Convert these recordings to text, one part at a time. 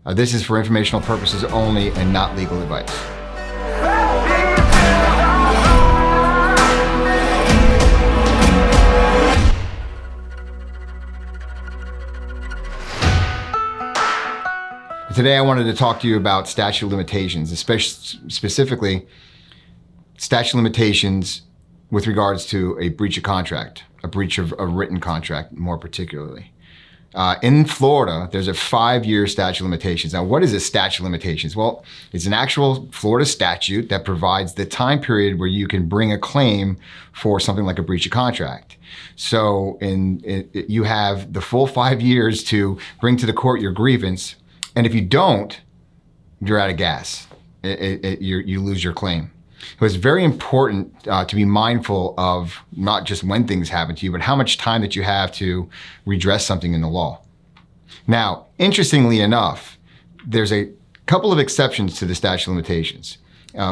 This is for informational purposes only and not legal advice. Today I wanted to talk to you about statute of limitations, specifically statute of limitations with regards to a breach of contract, a breach of a written contract more particularly. In Florida, there's a 5-year statute of limitations. Now, what is a statute of limitations? Well, it's an actual Florida statute that provides the time period where you can bring a claim for something like a breach of contract. So you have the full 5 years to bring to the court your grievance. And if you don't, you're out of gas. You lose your claim. So it's very important to be mindful of not just when things happen to you, but how much time that you have to redress something in the law. Now, interestingly enough, there's a couple of exceptions to the statute of limitations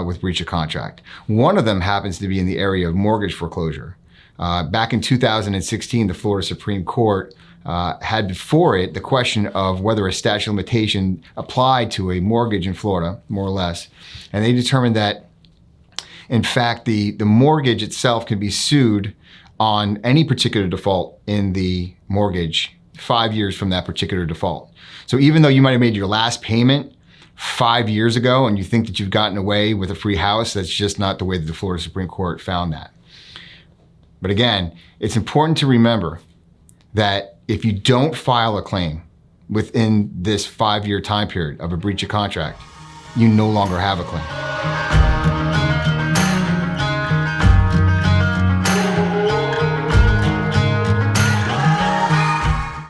with breach of contract. One of them happens to be in the area of mortgage foreclosure. Back in 2016, the Florida Supreme Court had before it the question of whether a statute of limitation applied to a mortgage in Florida, more or less. And they determined that, in fact, the mortgage itself can be sued on any particular default in the mortgage 5 years from that particular default. So even though you might have made your last payment 5 years ago and you think that you've gotten away with a free house, that's just not the way that the Florida Supreme Court found that. But again, it's important to remember that if you don't file a claim within this 5-year time period of a breach of contract, you no longer have a claim.